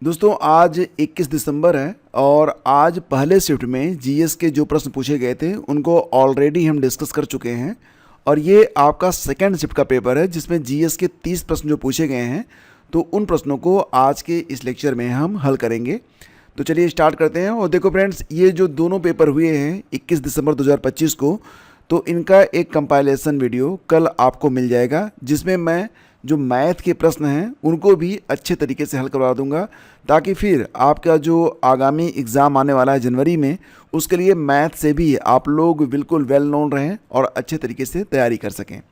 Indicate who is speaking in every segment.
Speaker 1: दोस्तों आज 21 दिसंबर है और आज पहले शिफ्ट में जीएस के जो प्रश्न पूछे गए थे उनको ऑलरेडी हम डिस्कस कर चुके हैं। और ये आपका सेकंड शिफ्ट का पेपर है जिसमें जीएस के 30 प्रश्न जो पूछे गए हैं, तो उन प्रश्नों को आज के इस लेक्चर में हम हल करेंगे। तो चलिए स्टार्ट करते हैं। और देखो फ्रेंड्स, ये जो दोनों पेपर हुए हैं 21 दिसंबर 2025 को, तो इनका एक कंपाइलेशन वीडियो कल आपको मिल जाएगा, जिसमें मैं जो मैथ के प्रश्न हैं उनको भी अच्छे तरीके से हल करवा दूंगा, ताकि फिर आपका जो आगामी एग्ज़ाम आने वाला है जनवरी में, उसके लिए मैथ से भी आप लोग बिल्कुल वेल नोन रहें और अच्छे तरीके से तैयारी कर सकें।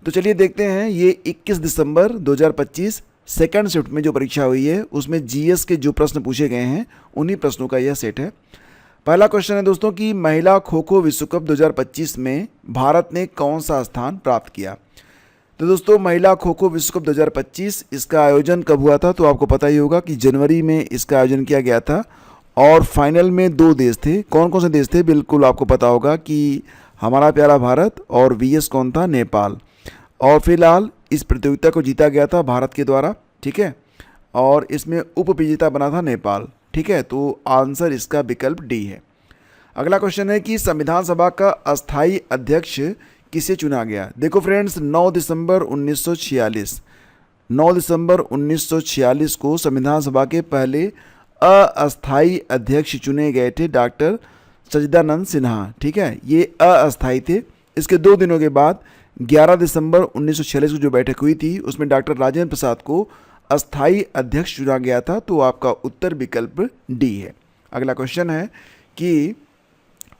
Speaker 1: तो चलिए देखते हैं, ये 21 दिसंबर 2025 सेकंड शिफ्ट में जो परीक्षा हुई है उसमें जीएस के जो प्रश्न पूछे गए हैं उन्हीं प्रश्नों का यह सेट है। पहला क्वेश्चन है दोस्तों कि महिला खो खो विश्व कप 2025 में भारत ने कौन सा स्थान प्राप्त किया। तो दोस्तों महिला खो खो विश्व कप 2025 इसका आयोजन कब हुआ था, तो आपको पता ही होगा कि जनवरी में इसका आयोजन किया गया था। और फाइनल में दो देश थे। कौन कौन से देश थे, बिल्कुल आपको पता होगा कि हमारा प्यारा भारत और वीएस कौन था, नेपाल। और फिलहाल इस प्रतियोगिता को जीता गया था भारत के द्वारा, ठीक है। और इसमें उप विजेता बना था नेपाल, ठीक है। तो आंसर इसका विकल्प डी है। अगला क्वेश्चन है कि संविधान सभा का अस्थायी अध्यक्ष किसे चुना गया। देखो फ्रेंड्स, 9 दिसंबर 1946 को संविधान सभा के पहले अस्थायी अध्यक्ष चुने गए थे डॉक्टर सच्चिदानंद सिन्हा, ठीक है। ये अस्थायी थे। इसके 2 दिनों के बाद 11 दिसंबर 1946 को जो बैठक हुई थी उसमें डॉक्टर राजेंद्र प्रसाद को अस्थायी अध्यक्ष चुना गया था। तो आपका उत्तर विकल्प डी है। अगला क्वेश्चन है कि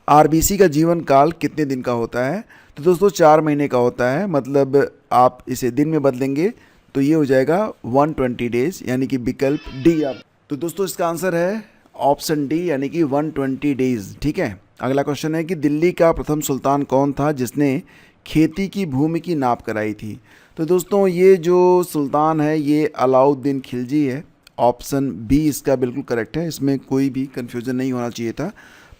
Speaker 1: आरबीसी का जीवन काल कितने दिन का होता है। तो दोस्तों 4 महीने का होता है, मतलब आप इसे दिन में बदलेंगे तो ये हो जाएगा 120 डेज, यानी कि विकल्प डी। आप तो दोस्तों इसका आंसर है ऑप्शन डी, यानी कि 120 डेज, ठीक है। अगला क्वेश्चन है कि दिल्ली का प्रथम सुल्तान कौन था जिसने खेती की भूमि की नाप कराई थी। तो दोस्तों ये जो सुल्तान है ये अलाउद्दीन खिलजी है। ऑप्शन बी इसका बिल्कुल करेक्ट है, इसमें कोई भी कन्फ्यूज़न नहीं होना चाहिए था।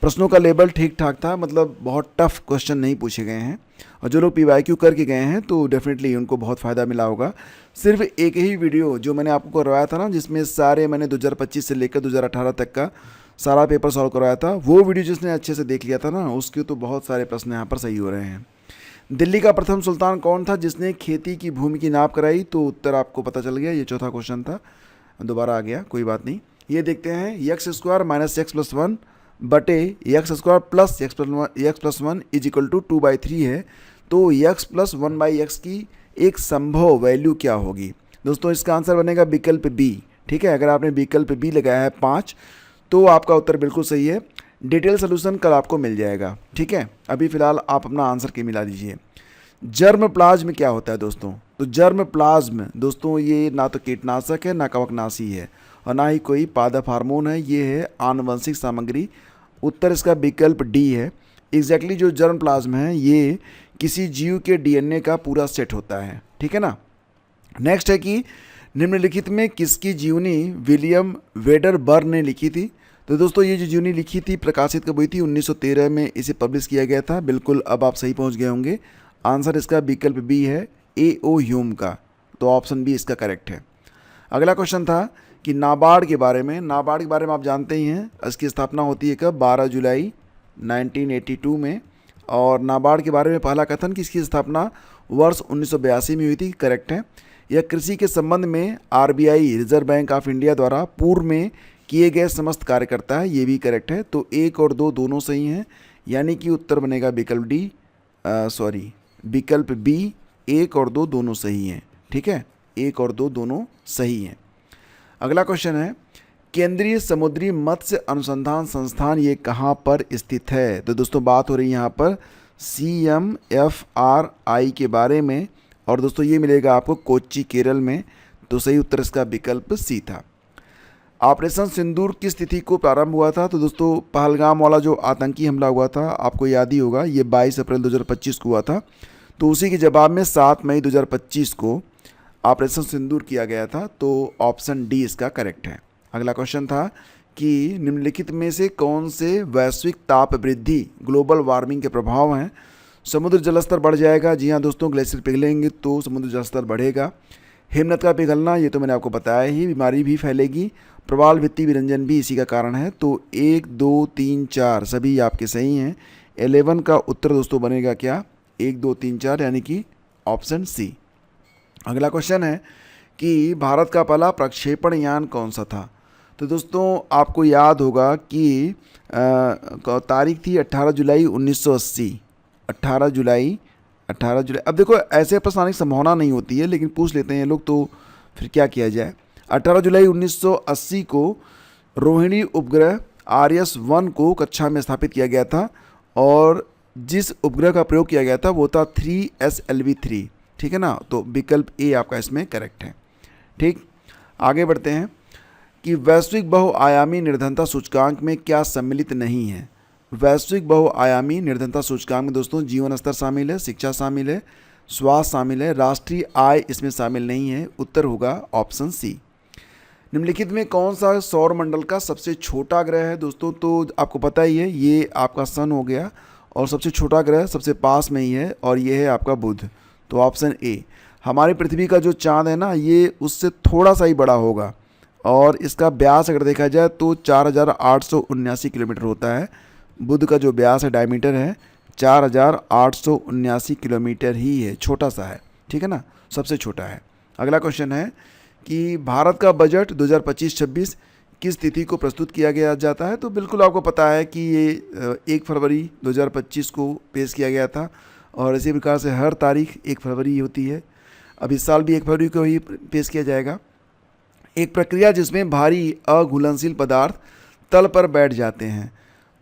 Speaker 1: प्रश्नों का लेवल ठीक ठाक था, मतलब बहुत टफ क्वेश्चन नहीं पूछे गए हैं। और जो लोग पीवाईक्यू करके गए हैं तो डेफिनेटली उनको बहुत फ़ायदा मिला होगा। सिर्फ एक ही वीडियो जो मैंने आपको करवाया था ना, जिसमें सारे मैंने 2025 से लेकर 2018 तक का सारा पेपर सॉल्व करवाया था, वो वीडियो जिसने अच्छे से देख लिया था ना, उसके तो बहुत सारे प्रश्न यहाँ पर सही हो रहे हैं। दिल्ली का प्रथम सुल्तान कौन था जिसने खेती की भूमि की नाप कराई। तो उत्तर आपको पता चल गया, ये चौथा क्वेश्चन था, दोबारा आ गया, कोई बात नहीं। ये देखते हैं, x² - x+1 बटे x² plus x+1 is equal to 2/3 है। तो x + 1/x की एक संभव वैल्यू क्या होगी। दोस्तों इसका आंसर बनेगा विकल्प बी, ठीक है। अगर आपने विकल्प बी लगाया है 5, तो आपका उत्तर बिल्कुल सही है। डिटेल सोल्यूशन कल आपको मिल जाएगा, ठीक है। अभी फ़िलहाल आप अपना आंसर के मिला दीजिए। जर्म प्लाज्म क्या होता है दोस्तों। तो जर्म प्लाज्म दोस्तों ये ना तो कीटनाशक है, ना कवकनाशी है, और ना ही कोई पादप हार्मोन है, ये है आनुवंशिक सामग्री। उत्तर इसका विकल्प डी है। एग्जैक्टली जो जर्म प्लाज्म है ये किसी जीव के डीएनए का पूरा सेट होता है, ठीक है ना। नेक्स्ट है कि निम्नलिखित में किसकी जीवनी विलियम वेडरबर्न ने लिखी थी। तो दोस्तों ये जो जीवनी लिखी थी प्रकाशित कब हुई थी, 1913 में इसे पब्लिश किया गया था। बिल्कुल अब आप सही पहुंच गए होंगे। आंसर इसका विकल्प बी है, A.O. ह्यूम का। तो ऑप्शन बी इसका करेक्ट है। अगला क्वेश्चन था कि नाबार्ड के बारे में। नाबार्ड के बारे में आप जानते ही हैं, इसकी स्थापना होती है कब, 12 जुलाई 1982 में। और नाबार्ड के बारे में पहला कथन कि इसकी स्थापना वर्ष 1982 में हुई थी, करेक्ट है। यह कृषि के संबंध में RBI reserve bank of India द्वारा पूर्व में किए गए समस्त कार्य करता है, ये भी करेक्ट है। तो 1 और 2 दोनों सही हैं, यानी कि उत्तर बनेगा विकल्प डी, विकल्प बी। 1 और 2 दोनों सही हैं, ठीक है। 1 और 2 दोनों सही हैं। अगला क्वेश्चन है, केंद्रीय समुद्री मत्स्य अनुसंधान संस्थान ये कहाँ पर स्थित है। तो दोस्तों बात हो रही है यहाँ पर CMFRI के बारे में, और दोस्तों ये मिलेगा आपको कोच्चि, केरल में। तो सही उत्तर इसका विकल्प सी था। ऑपरेशन सिंदूर किस तिथि को प्रारंभ हुआ था। तो दोस्तों पहलगाम वाला जो आतंकी हमला हुआ था, आपको याद ही होगा, ये 22 अप्रैल 2025 को हुआ था। तो उसी के जवाब में 7 मई 2025 को ऑपरेशन सिंदूर किया गया था। तो ऑप्शन डी इसका करेक्ट है। अगला क्वेश्चन था कि निम्नलिखित में से कौन से वैश्विक ताप वृद्धि ग्लोबल वार्मिंग के प्रभाव हैं। समुद्र जलस्तर बढ़ जाएगा। जी हाँ दोस्तों, ग्लेशियर पिघलेंगे तो समुद्र जलस्तर बढ़ेगा। हिमनद का पिघलना, ये तो मैंने आपको बताया ही, बीमारी भी फैलेगी। प्रवाल भित्ति विरंजन भी इसी का कारण है। तो 1 2 3 4 सभी आपके सही हैं। 11 का उत्तर दोस्तों बनेगा क्या, 1 2 3 4, यानी कि ऑप्शन सी। अगला क्वेश्चन है कि भारत का पहला प्रक्षेपण यान कौन सा था। तो दोस्तों आपको याद होगा कि तारीख थी 18 जुलाई 1980। 18 जुलाई। अब देखो ऐसे प्रश्न आने की संभावना नहीं होती है, लेकिन पूछ लेते हैं ये लोग, तो फिर क्या किया जाए। 18 जुलाई 1980 को रोहिणी उपग्रह RS-1 को कक्षा में स्थापित किया गया था, और जिस उपग्रह का प्रयोग किया गया था वो था 3SLV-3, ठीक है ना। तो विकल्प ए आपका इसमें करेक्ट है। ठीक, आगे बढ़ते हैं कि वैश्विक बहुआयामी निर्धनता सूचकांक में क्या सम्मिलित नहीं है। वैश्विक बहुआयामी निर्धनता सूचकांक में दोस्तों जीवन स्तर शामिल है, शिक्षा शामिल है, स्वास्थ्य शामिल है, राष्ट्रीय आय इसमें शामिल नहीं है। उत्तर होगा ऑप्शन सी। निम्नलिखित में कौन सा सौर मंडल का सबसे छोटा ग्रह है दोस्तों। तो आपको पता ही है, ये आपका सन हो गया, और सबसे छोटा ग्रह सबसे पास में ही है, और ये है आपका बुध। तो ऑप्शन ए। हमारी पृथ्वी का जो चाँद है ना, ये उससे थोड़ा सा ही बड़ा होगा, और इसका व्यास अगर देखा जाए तो 4879 किलोमीटर होता है। बुध का जो व्यास है, डायमीटर है, 4879 किलोमीटर ही है, छोटा सा है, ठीक है ना, सबसे छोटा है। अगला क्वेश्चन है कि भारत का बजट 2025-26 किस तिथि को प्रस्तुत किया गया जाता है। तो बिल्कुल आपको पता है कि ये 1 फरवरी 2025 को पेश किया गया था, और इसी प्रकार से हर तारीख 1 फरवरी होती है। अब इस साल भी 1 फरवरी को ही पेश किया जाएगा। एक प्रक्रिया जिसमें भारी अघुलनशील पदार्थ तल पर बैठ जाते हैं।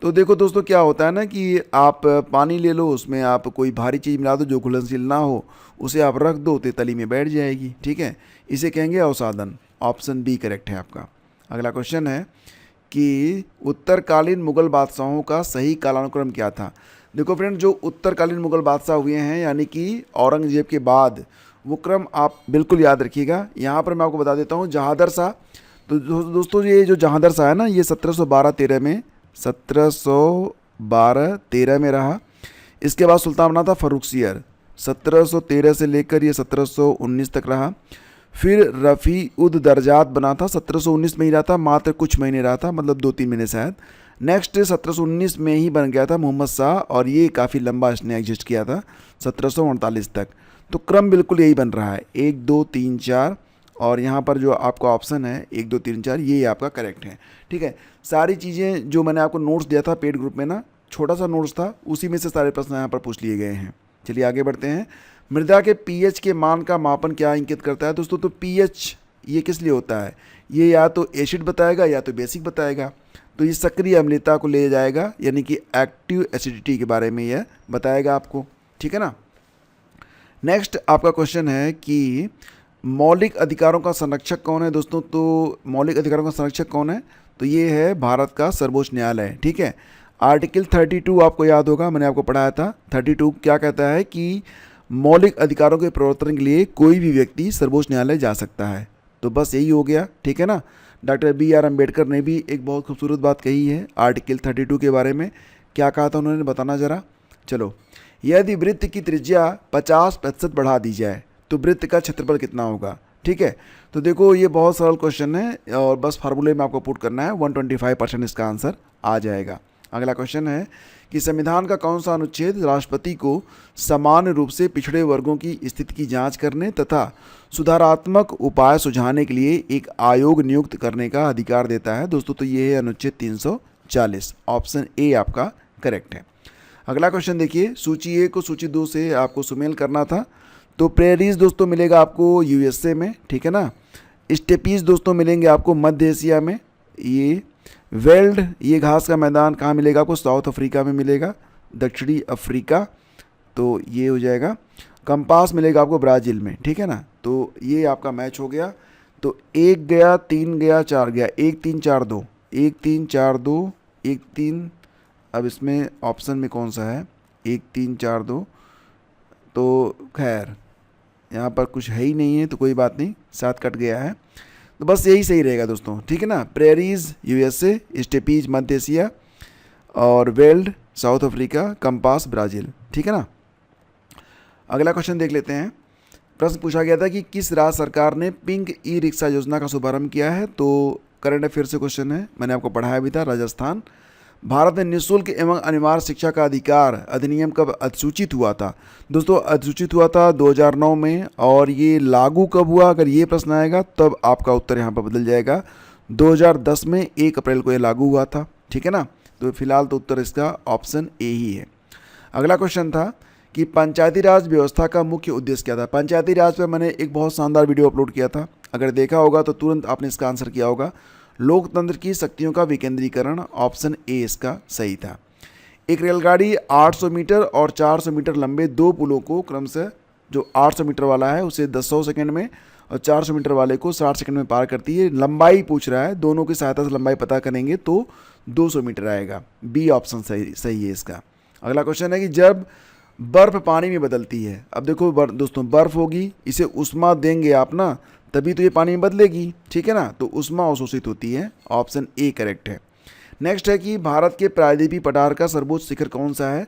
Speaker 1: तो देखो दोस्तों क्या होता है ना कि आप पानी ले लो, उसमें आप कोई भारी चीज़ मिला दो जो घुलनशील ना हो, उसे आप रख दो तो तली में बैठ जाएगी, ठीक है। इसे कहेंगे अवसादन। ऑप्शन बी करेक्ट है आपका। अगला क्वेश्चन है कि उत्तरकालीन मुगल बादशाहों का सही कालानुक्रम क्या था। देखो फ्रेंड, जो उत्तरकालीन मुगल बादशाह हुए हैं, यानी कि औरंगजेब के बाद, वो क्रम आप बिल्कुल याद रखिएगा। यहाँ पर मैं आपको बता देता हूँ, जहांदर शाह। तो दोस्तों ये जो जहांदर शाह है ना, ये 1712-13 में रहा। इसके बाद सुल्तान बना था फर्रुखसियर, 1713 से लेकर ये 1719 तक रहा। फिर रफ़ी उद दरजात बना था, 1719 में ही रहा था, मात्र कुछ महीने रहा था, मतलब 2-3 महीने शायद। नेक्स्ट 1719 में ही बन गया था मोहम्मद शाह, और ये काफ़ी लंबा इसने एग्जिस्ट किया था, 1748 तक। तो क्रम बिल्कुल यही बन रहा है, 1 2 3 4, और यहाँ पर जो आपका ऑप्शन है 1 2 3 4, ये आपका करेक्ट है, ठीक है। सारी चीज़ें जो मैंने आपको नोट्स दिया था पेड ग्रुप में ना, छोटा सा नोट्स था, उसी में से सारे प्रश्न यहाँ पर पूछ लिए गए हैं। चलिए आगे बढ़ते हैं। मृदा के पीएच के मान का मापन क्या इंगित करता है दोस्तों। तो पीएच ये किस लिए होता है, ये या तो एसिड बताएगा या तो बेसिक बताएगा। तो ये सक्रिय अम्लता को ले जाएगा, यानी कि एक्टिव एसिडिटी के बारे में यह बताएगा आपको, ठीक है ना। नेक्स्ट आपका क्वेश्चन है कि मौलिक अधिकारों का संरक्षक कौन है दोस्तों। तो मौलिक अधिकारों का संरक्षक कौन है, तो ये है भारत का सर्वोच्च न्यायालय, ठीक है। आर्टिकल 32 आपको याद होगा, मैंने आपको पढ़ाया था। 32 क्या कहता है कि मौलिक अधिकारों के प्रवर्तन के लिए कोई भी व्यक्ति सर्वोच्च न्यायालय जा सकता है। तो बस यही हो गया, ठीक है ना। डॉक्टर BR अम्बेडकर ने भी एक बहुत खूबसूरत बात कही है आर्टिकल 32 के बारे में। क्या कहा था उन्होंने, बताना ज़रा। चलो, यदि वृत्त की त्रिज्या 50% बढ़ा दी जाए तो वृत्त का क्षेत्रफल कितना होगा, ठीक है। तो देखो ये बहुत सरल क्वेश्चन है, और बस फार्मूले में आपको पुट करना है, 125% इसका आंसर आ जाएगा। अगला क्वेश्चन है कि संविधान का कौन सा अनुच्छेद राष्ट्रपति को समान रूप से पिछड़े वर्गों की स्थिति की जांच करने तथा सुधारात्मक उपाय सुझाने के लिए एक आयोग नियुक्त करने का अधिकार देता है दोस्तों। तो ये है अनुच्छेद 340। ऑप्शन ए आपका करेक्ट है। अगला क्वेश्चन देखिए, सूची ए को सूची 2 से आपको सुमेल करना था। तो प्रेरीज दोस्तों मिलेगा आपको USA में, ठीक है ना। स्टेपीज दोस्तों मिलेंगे आपको मध्य एशिया में। ये वेल्ड, ये घास का मैदान कहाँ मिलेगा आपको, साउथ अफ्रीका में मिलेगा, दक्षिणी अफ्रीका। तो ये हो जाएगा। कंपास मिलेगा आपको ब्राज़ील में, ठीक है ना। तो ये आपका मैच हो गया। तो 1 गया, 3 गया, 4 गया, 1 3 4 2, 1 3 4 2, 1 3। अब इसमें ऑप्शन में कौन सा है, 1 3 4 2। तो खैर यहाँ पर कुछ है ही नहीं है, तो कोई बात नहीं, 7 कट गया है। तो बस यही सही रहेगा दोस्तों, ठीक है ना। प्रेरीज USA, स्टेपीज मध्य एशिया, और weld south Africa, compass Brazil, ठीक है ना। अगला क्वेश्चन देख लेते हैं। प्रश्न पूछा गया था कि किस राज्य सरकार ने पिंक ई रिक्शा योजना का शुभारंभ किया है। तो करंट अफेयर से क्वेश्चन है, मैंने आपको पढ़ाया भी था। राजस्थान, भारत में निःशुल्क एवं अनिवार्य शिक्षा का अधिकार अधिनियम कब अधिसूचित हुआ था? दोस्तों अधिसूचित हुआ था 2009 में, और ये लागू कब हुआ? अगर ये प्रश्न आएगा तब आपका उत्तर यहाँ पर बदल जाएगा। 2010 में 1 अप्रैल को ये लागू हुआ था, ठीक है ना। तो फिलहाल तो उत्तर इसका ऑप्शन ए ही है। अगला क्वेश्चन था कि पंचायती राज व्यवस्था का मुख्य उद्देश्य क्या था? पंचायती राज पर मैंने एक बहुत शानदार वीडियो अपलोड किया था, अगर देखा होगा तो तुरंत आपने इसका आंसर किया होगा। लोकतंत्र की शक्तियों का विकेंद्रीकरण, ऑप्शन ए इसका सही था। एक रेलगाड़ी 800 मीटर और 400 मीटर लंबे 2 पुलों को क्रमशः, जो 800 मीटर वाला है उसे 100 सेकंड में और 400 मीटर वाले को 60 सेकंड में पार करती है। लंबाई पूछ रहा है, दोनों की सहायता से लंबाई पता करेंगे तो 200 मीटर आएगा। बी ऑप्शन सही है इसका। अगला क्वेश्चन है कि जब बर्फ़ पानी में बदलती है, अब देखो दोस्तों बर्फ़ होगी, इसे उष्मा देंगे आप ना, तभी तो ये पानी में बदलेगी, ठीक है ना। तो उष्मा अवशोषित होती है, ऑप्शन ए करेक्ट है। नेक्स्ट है कि भारत के प्रायद्वीपीय पठार का सर्वोच्च शिखर कौन सा है?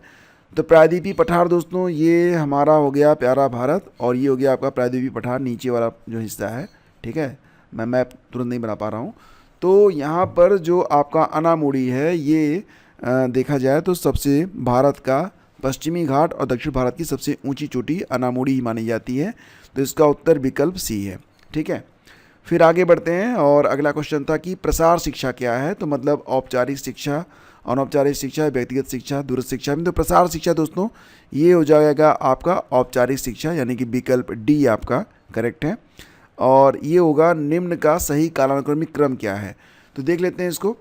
Speaker 1: तो प्रायद्वीपीय पठार दोस्तों ये हमारा हो गया प्यारा भारत, और ये हो गया आपका प्रायद्वीपीय पठार नीचे वाला जो हिस्सा है, ठीक है। मैं मैप तुरंत नहीं बना पा रहा हूँ। तो यहाँ पर जो आपका अनामुड़ी है ये देखा जाए तो सबसे भारत का पश्चिमी घाट और दक्षिण भारत की सबसे ऊंची चोटी अनामुड़ी ही मानी जाती है। तो इसका उत्तर विकल्प सी है, ठीक है। फिर आगे बढ़ते हैं, और अगला क्वेश्चन था कि प्रसार शिक्षा क्या है? तो मतलब औपचारिक शिक्षा, अनौपचारिक शिक्षा, व्यक्तिगत शिक्षा, दूरस्थ शिक्षा में। तो प्रसार शिक्षा दोस्तों ये हो जाएगा आपका औपचारिक शिक्षा, यानी कि विकल्प डी आपका करेक्ट है। और ये होगा निम्न का सही कालानुक्रमिक क्रम क्या है? तो देख लेते हैं इसको।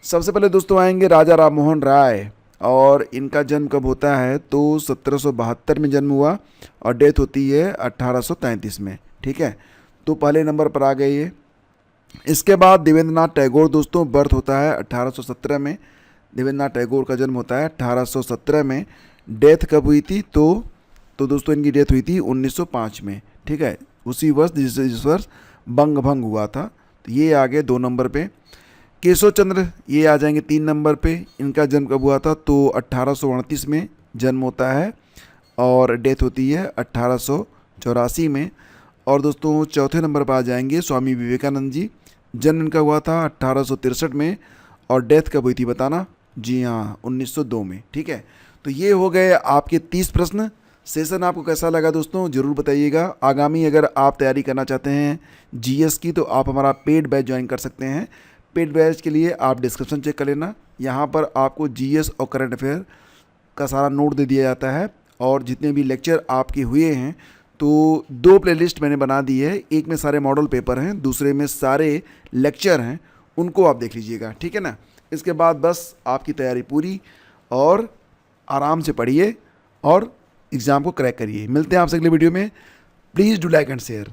Speaker 1: सबसे पहले दोस्तों आएंगे राजा राम मोहन राय, और इनका जन्म कब होता है? तो 1772 में जन्म हुआ और डेथ होती है 1833 में, ठीक है। तो पहले नंबर पर आ गए ये। इसके बाद देवेंद्रनाथ टैगोर दोस्तों, बर्थ होता है 1817 में। देवेंद्रनाथ टैगोर का जन्म होता है 1817 में। डेथ कब हुई थी? तो दोस्तों इनकी डेथ हुई थी 1905 में, ठीक है, उसी वर्ष जिस वर्ष बंग भंग हुआ था। तो ये आ गए 2 नंबर पे। केशव चंद्र ये आ जाएंगे 3 नंबर पे। इनका जन्म कब हुआ था? तो 1838 में जन्म होता है और डेथ होती है 1884 में। और दोस्तों चौथे नंबर पर आ जाएंगे स्वामी विवेकानंद जी। जन्म इनका हुआ था 1863 में, और डेथ कब हुई थी बताना? जी हाँ, 1902 में, ठीक है। तो ये हो गए आपके 30 प्रश्न। सेशन आपको कैसा लगा दोस्तों ज़रूर बताइएगा। आगामी अगर आप तैयारी करना चाहते हैं जीएस की, तो आप हमारा पेड बैच ज्वाइन कर सकते हैं। पेड बैच के लिए आप डिस्क्रिप्शन चेक कर लेना, यहाँ पर आपको जीएस और करंट अफेयर का सारा नोट दे दिया जाता है, और जितने भी लेक्चर आपके हुए हैं तो 2 प्लेलिस्ट मैंने बना दी है। एक में सारे मॉडल पेपर हैं, दूसरे में सारे लेक्चर हैं, उनको आप देख लीजिएगा, ठीक है ना। इसके बाद बस आपकी तैयारी पूरी, और आराम से पढ़िए और एग्ज़ाम को क्रैक करिए। मिलते हैं आपसे अगले वीडियो में। Please do like and share.